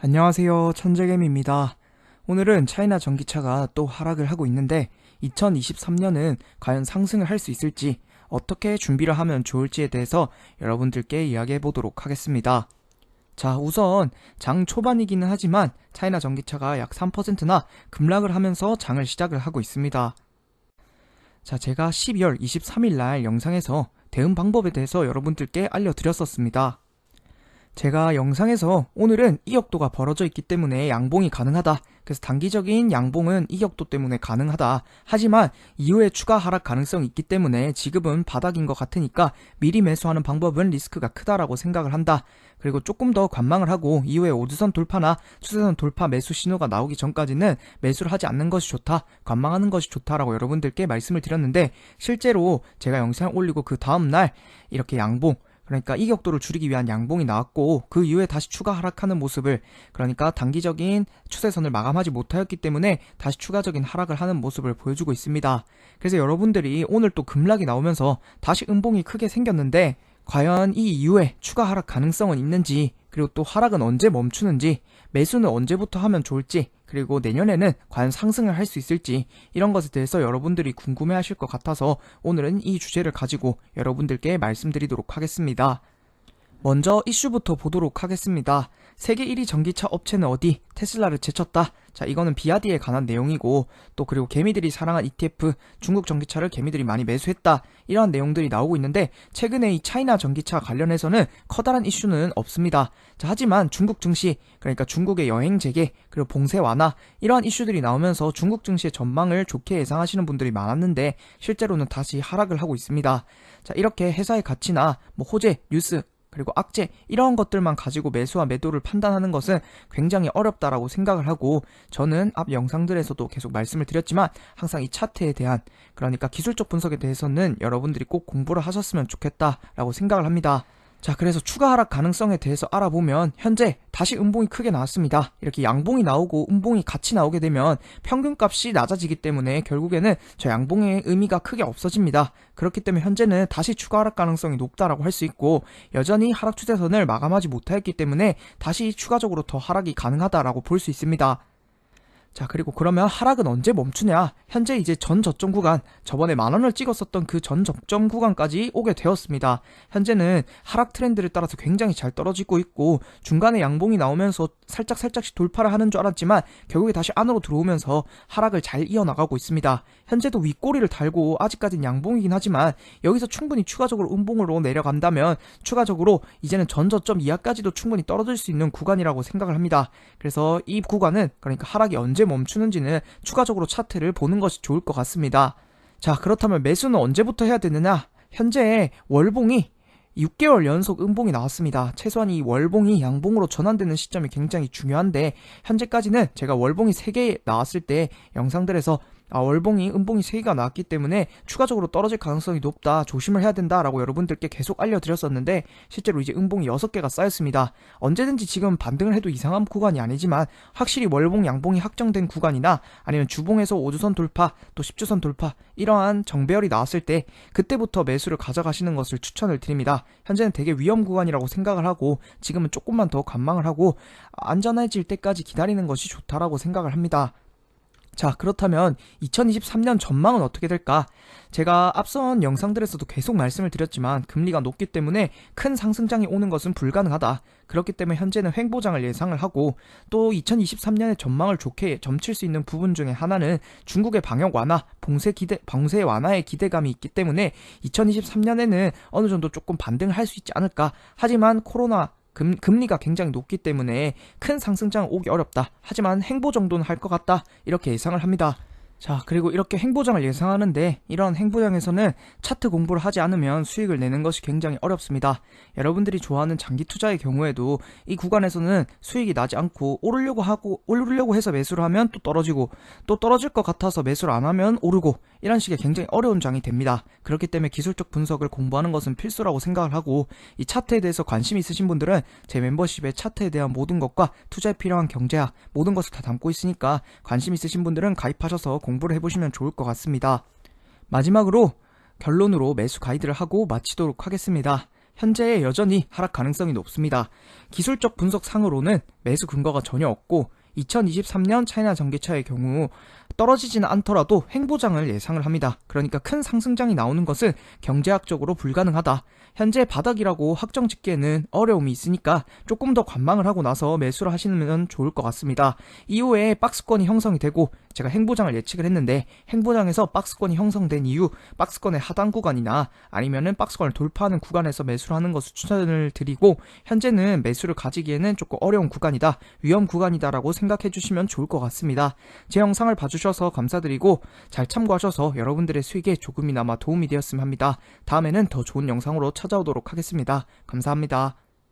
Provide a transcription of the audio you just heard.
안녕하세요. 천재개미입니다. 오늘은 차이나 전기차가 또 하락을 하고 있는데 2023년은 과연 상승을 할 수 있을지 어떻게 준비를 하면 좋을지에 대해서 여러분들께 이야기해 보도록 하겠습니다. 자, 우선 장 초반이기는 하지만 차이나 전기차가 약 3%나 급락을 하면서 장을 시작을 하고 있습니다. 자, 제가 12월 23일 날 영상에서 대응 방법에 대해서 여러분들께 알려드렸었습니다. 제가 영상에서 오늘은 이격도가 벌어져 있기 때문에 양봉이 가능하다. 그래서 단기적인 양봉은 이격도 때문에 가능하다. 하지만 이후에 추가 하락 가능성이 있기 때문에 지금은 바닥인 것 같으니까 미리 매수하는 방법은 리스크가 크다라고 생각을 한다. 그리고 조금 더 관망을 하고 이후에 오주선 돌파나 추세선 돌파 매수 신호가 나오기 전까지는 매수를 하지 않는 것이 좋다. 관망하는 것이 좋다라고 여러분들께 말씀을 드렸는데 실제로 제가 영상을 올리고 그 다음날 이렇게 양봉 그러니까 이격도를 줄이기 위한 양봉이 나왔고 그 이후에 다시 추가 하락하는 모습을 그러니까 단기적인 추세선을 마감하지 못하였기 때문에 다시 추가적인 하락을 하는 모습을 보여주고 있습니다. 그래서 여러분들이 오늘 또 급락이 나오면서 다시 음봉이 크게 생겼는데 과연 이 이후에 추가 하락 가능성은 있는지 그리고 또 하락은 언제 멈추는지 매수는 언제부터 하면 좋을지 그리고 내년에는 과연 상승을 할 수 있을지 이런 것에 대해서 여러분들이 궁금해 하실 것 같아서 오늘은 이 주제를 가지고 여러분들께 말씀드리도록 하겠습니다. 먼저 이슈부터 보도록 하겠습니다. 세계 1위 전기차 업체는 어디? 테슬라를 제쳤다. 자, 이거는 비아디에 관한 내용이고 또 그리고 개미들이 사랑한 ETF 중국 전기차를 개미들이 많이 매수했다. 이러한 내용들이 나오고 있는데 최근에 이 차이나 전기차 관련해서는 커다란 이슈는 없습니다. 자, 하지만 중국 증시 그러니까 중국의 여행 재개 그리고 봉쇄 완화 이러한 이슈들이 나오면서 중국 증시의 전망을 좋게 예상하시는 분들이 많았는데 실제로는 다시 하락을 하고 있습니다. 자, 이렇게 회사의 가치나 호재, 뉴스 그리고 악재 이런 것들만 가지고 매수와 매도를 판단하는 것은 굉장히 어렵다라고 생각을 하고 저는 앞 영상들에서도 계속 말씀을 드렸지만 항상 이 차트에 대한 그러니까 기술적 분석에 대해서는 여러분들이 꼭 공부를 하셨으면 좋겠다라고 생각을 합니다. 자, 그래서 추가 하락 가능성에 대해서 알아보면 현재 다시 음봉이 크게 나왔습니다. 이렇게 양봉이 나오고 음봉이 같이 나오게 되면 평균값이 낮아지기 때문에 결국에는 저 양봉의 의미가 크게 없어집니다. 그렇기 때문에 현재는 다시 추가 하락 가능성이 높다라고 할 수 있고 여전히 하락 추세선을 마감하지 못하였기 때문에 다시 추가적으로 더 하락이 가능하다라고 볼 수 있습니다. 자, 그리고 그러면 하락은 언제 멈추냐? 현재 이제 전 저점 구간, 저번에 10,000원을 찍었었던 그 전 저점 구간까지 오게 되었습니다. 현재는 하락 트렌드를 따라서 굉장히 잘 떨어지고 있고 중간에 양봉이 나오면서 살짝씩 돌파를 하는 줄 알았지만 결국에 다시 안으로 들어오면서 하락을 잘 이어나가고 있습니다. 현재도 윗꼬리를 달고 아직까지는 양봉이긴 하지만 여기서 충분히 추가적으로 음봉으로 내려간다면 추가적으로 이제는 전 저점 이하까지도 충분히 떨어질 수 있는 구간이라고 생각을 합니다. 그래서 이 구간은 그러니까 하락이 언제 멈추는지는 추가적으로 차트를 보는 것이 좋을 것 같습니다. 자, 그렇다면 매수는 언제부터 해야 되느냐? 현재 월봉이 6개월 연속 음봉이 나왔습니다. 최소한 이 월봉이 양봉으로 전환되는 시점이 굉장히 중요한데 현재까지는 제가 월봉이 3개 나왔을 때 영상들에서 월봉이 음봉이 3개가 나왔기 때문에 추가적으로 떨어질 가능성이 높다 조심을 해야 된다라고 여러분들께 계속 알려드렸었는데 실제로 이제 음봉이 6개가 쌓였습니다. 언제든지 지금 반등을 해도 이상한 구간이 아니지만 확실히 월봉 양봉이 확정된 구간이나 아니면 주봉에서 5주선 돌파 또 10주선 돌파 이러한 정배열이 나왔을 때 그때부터 매수를 가져가시는 것을 추천을 드립니다. 현재는 되게 위험 구간이라고 생각을 하고 지금은 조금만 더 관망을 하고 안전해질 때까지 기다리는 것이 좋다라고 생각을 합니다. 자, 그렇다면 2023년 전망은 어떻게 될까? 제가 앞선 영상들에서도 계속 말씀을 드렸지만 금리가 높기 때문에 큰 상승장이 오는 것은 불가능하다. 그렇기 때문에 현재는 횡보장을 예상을 하고 또 2023년의 전망을 좋게 점칠 수 있는 부분 중에 하나는 중국의 방역 완화, 봉쇄 완화의 기대감이 있기 때문에 2023년에는 어느 정도 조금 반등을 할 수 있지 않을까. 하지만 코로나 금리가 굉장히 높기 때문에 큰 상승장은 오기 어렵다. 하지만 횡보 정도는 할 것 같다. 이렇게 예상을 합니다. 자, 그리고 이렇게 횡보장을 예상하는데 이런 횡보장에서는 차트 공부를 하지 않으면 수익을 내는 것이 굉장히 어렵습니다. 여러분들이 좋아하는 장기 투자의 경우에도 이 구간에서는 수익이 나지 않고 오르려고 해서 매수를 하면 또 떨어지고 또 떨어질 것 같아서 매수를 안 하면 오르고 이런 식의 굉장히 어려운 장이 됩니다. 그렇기 때문에 기술적 분석을 공부하는 것은 필수라고 생각을 하고 이 차트에 대해서 관심이 있으신 분들은 제 멤버십에 차트에 대한 모든 것과 투자에 필요한 경제학 모든 것을 다 담고 있으니까 관심 있으신 분들은 가입하셔서 공부를 해보시면 좋을 것 같습니다. 마지막으로 결론으로 매수 가이드를 하고 마치도록 하겠습니다. 현재 여전히 하락 가능성이 높습니다. 기술적 분석상으로는 매수 근거가 전혀 없고 2023년 차이나 전기차의 경우 떨어지지는 않더라도 횡보장을 예상을 합니다. 그러니까 큰 상승장이 나오는 것은 경제학적으로 불가능하다. 현재 바닥이라고 확정 짓기에는 어려움이 있으니까 조금 더 관망을 하고 나서 매수를 하시면 좋을 것 같습니다. 이후에 박스권이 형성이 되고 제가 횡보장을 예측을 했는데 횡보장에서 박스권이 형성된 이후 박스권의 하단 구간이나 아니면은 박스권을 돌파하는 구간에서 매수를 하는 것을 추천을 드리고 현재는 매수를 가지기에는 조금 어려운 구간이다, 위험 구간이다라고 생각해 주시면 좋을 것 같습니다. 제 영상을 봐주셔서 감사드리고 잘 참고하셔서 여러분들의 수익에 조금이나마 도움이 되었으면 합니다. 다음에는 더 좋은 영상으로 찾아오도록 하겠습니다. 감사합니다.